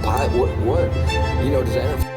What? You know, does that?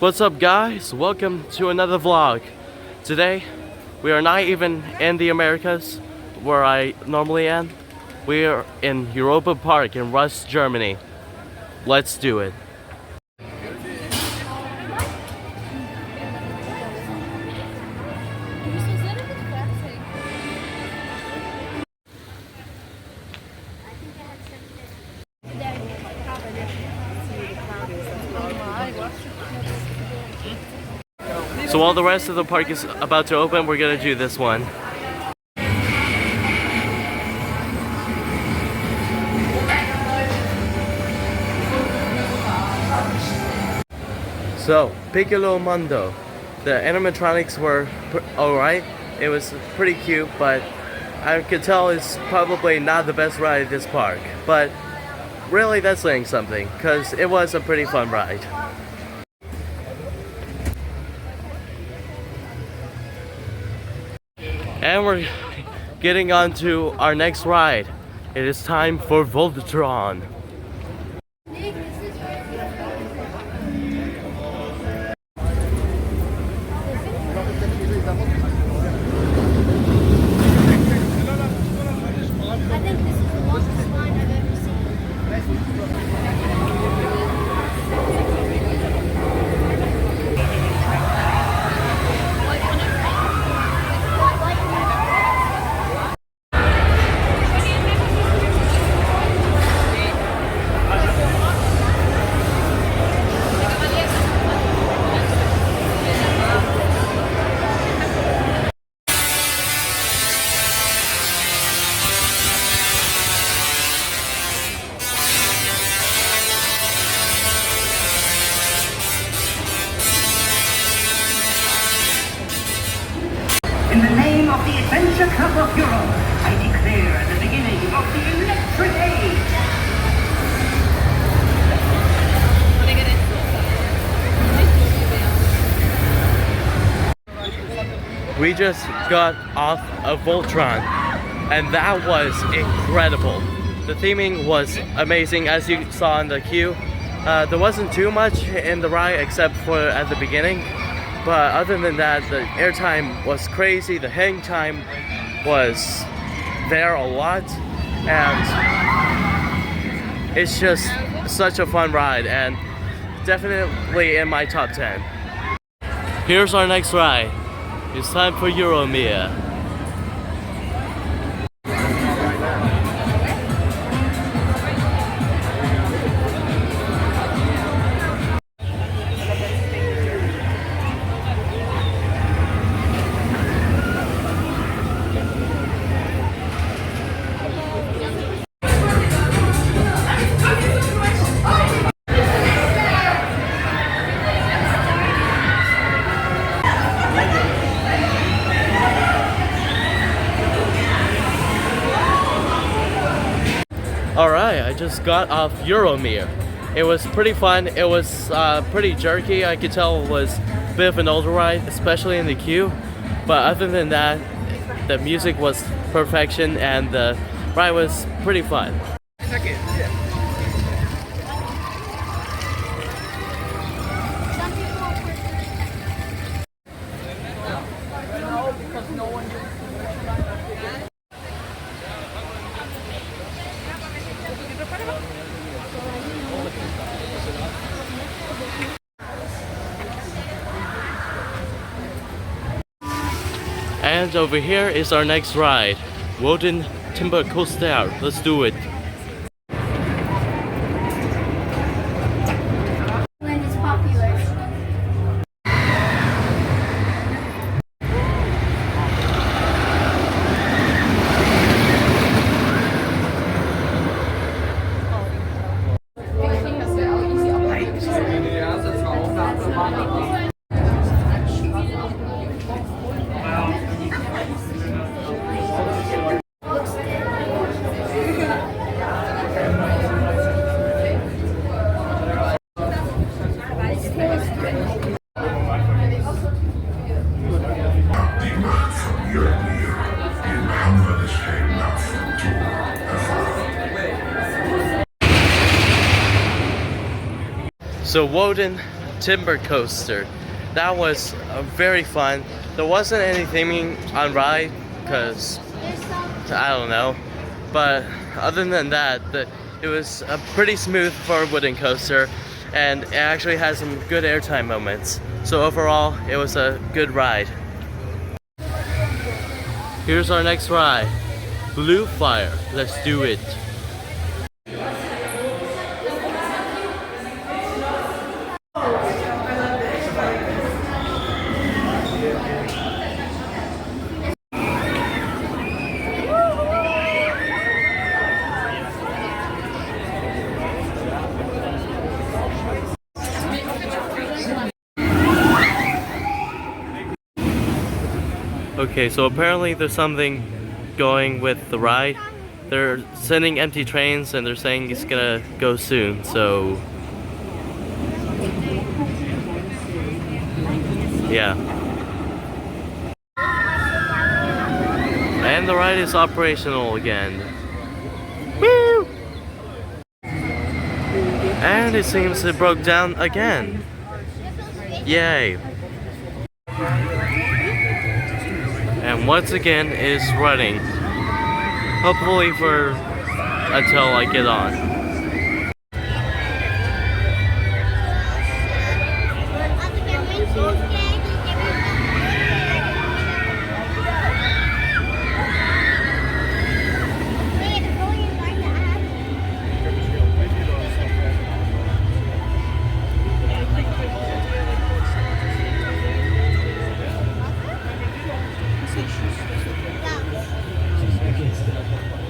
What's up guys? Welcome to another vlog. Today we are not even in the Americas where I normally am. We are in Europa Park in Rust, Germany. Let's do it. So while the rest of the park is about to open, we're gonna do this one. So, Piccolo Mondo. The animatronics were alright. It was pretty cute, but I could tell it's probably not the best ride at this park. But really, that's saying something, because it was a pretty fun ride. And we're getting on to our next ride. It is time for Voltron. Adventure Cup of Europe, I declare the beginning of the electric age. We just got off of Voltron, and that was incredible. The theming was amazing, as you saw in the queue. There wasn't too much in the ride except for at the beginning, but other than that, the airtime was crazy. The hang time was there a lot, and it's just such a fun ride, and definitely in my top 10. Here's our next ride. It's time for Euromir. Alright, I just got off Euromir. It was pretty fun. It was pretty jerky. I could tell it was a bit of an older ride, especially in the queue. But other than that, the music was perfection and the ride was pretty fun. And over here is our next ride, Voltron Timber Coaster. Let's do it. When it's popular. So Voltron Timber Coaster, that was very fun. There wasn't any theming on ride because I don't know, but other than that, it was a pretty smooth for a wooden coaster, and it actually had some good airtime moments. So overall, it was a good ride. Here's our next ride, Blue Fire. Let's do it. Okay, so apparently there's something going with the ride. They're sending empty trains and they're saying it's gonna go soon, so yeah. And the ride is operational again. Woo! And it seems it broke down again. Yay! And once again is running. Hopefully for until I get on.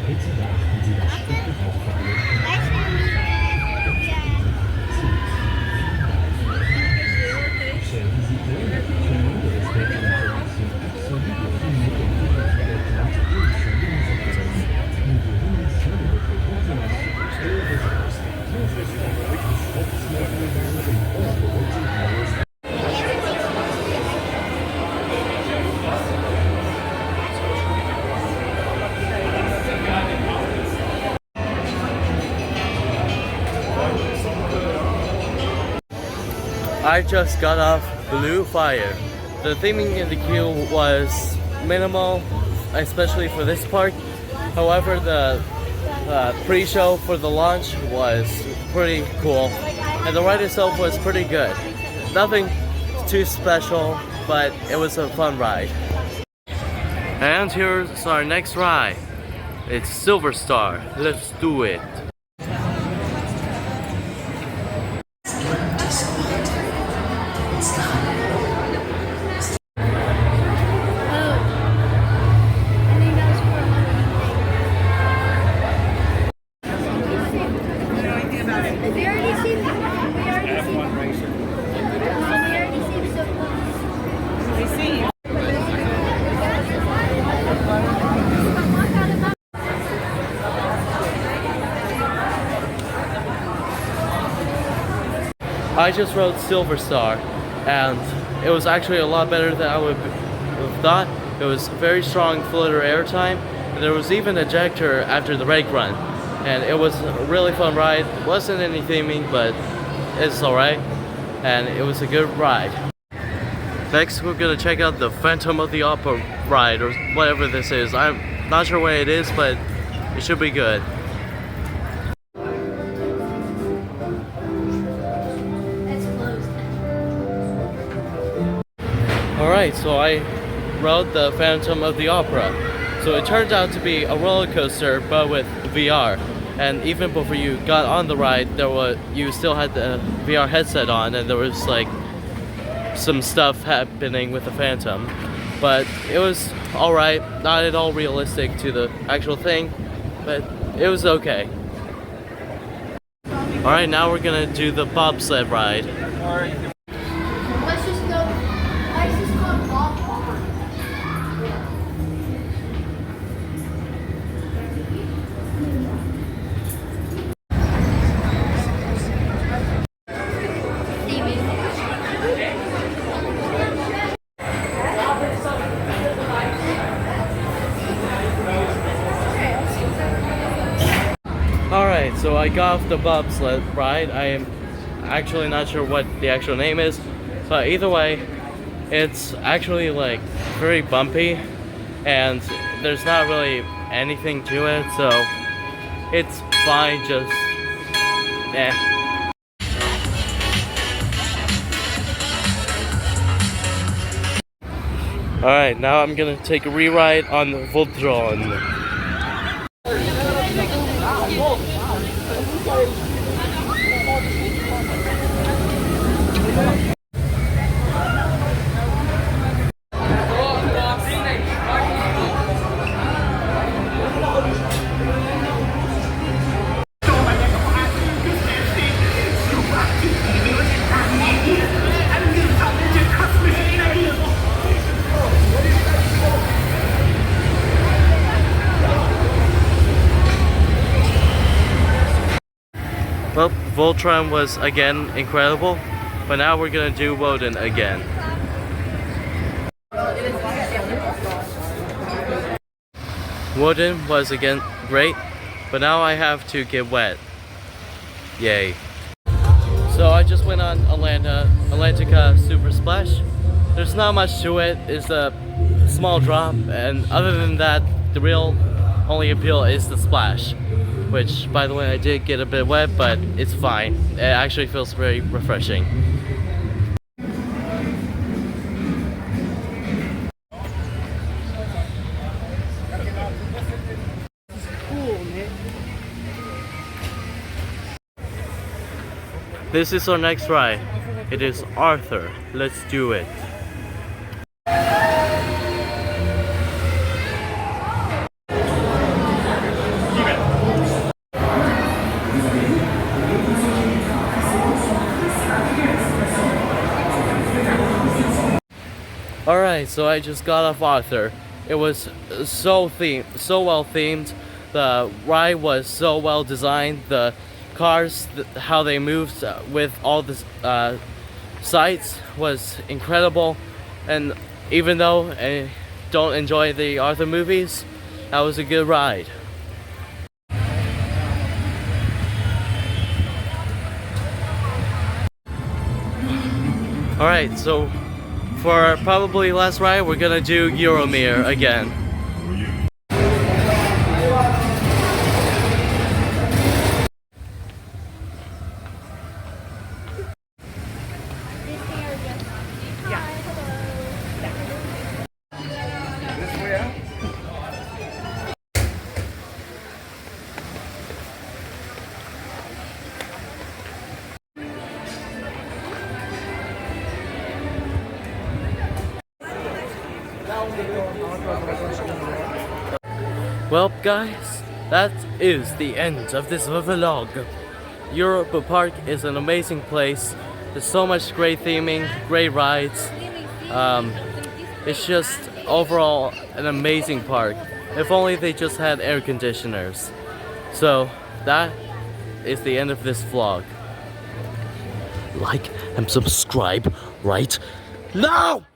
Bitte beachten Sie das Stundenhochverhalten. I just got off Blue Fire. The theming in the queue was minimal, especially for this park. However, the pre-show for the launch was pretty cool, and the ride itself was pretty good. Nothing too special, but it was a fun ride. And here's our next ride. It's Silverstar. Let's do it. I just rode Silverstar, and it was actually a lot better than I would have thought. It was very strong floater airtime, and there was even ejector after the rake run, and it was a really fun ride. It wasn't any theming, but it's alright, and it was a good ride. Next, we're gonna check out the Phantom of the Opera ride, or whatever this is. I'm not sure what it is, but it should be good. Alright, so I rode the Phantom of the Opera. So it turned out to be a roller coaster, but with VR. And even before you got on the ride, you still had the VR headset on, and there was like some stuff happening with the Phantom. But it was alright, not at all realistic to the actual thing, but it was okay. Alright, now we're gonna do the bobsled ride. Let's just go. Let's just go Voltron. Alright, so I got off the bobsled ride. I am actually not sure what the actual name is, but either way, it's actually like very bumpy, and there's not really anything to it, so it's fine, just eh. Alright, now I'm gonna take a re-ride on the Voltron. Well, Voltron was again incredible, but now we're gonna do Woden again. Woden was again great, but now I have to get wet. Yay. So I just went on Atlantica Super Splash. There's not much to it, it's a small drop, and other than that, the real only appeal is the splash. Which, by the way, I did get a bit wet, but it's fine. It actually feels very refreshing. This is our next ride. It is Arthur. Let's do it. Alright, so I just got off Arthur. It was so well themed. The ride was so well designed. The cars, how they moved with all the sights was incredible. And even though I don't enjoy the Arthur movies, that was a good ride. Alright, so for probably last ride, we're gonna do Euromir again. Well guys, that is the end of this vlog. Europa Park is an amazing place. There's so much great theming, great rides. It's just overall an amazing park. If only they just had air conditioners. So that is the end of this vlog. Like and subscribe right now!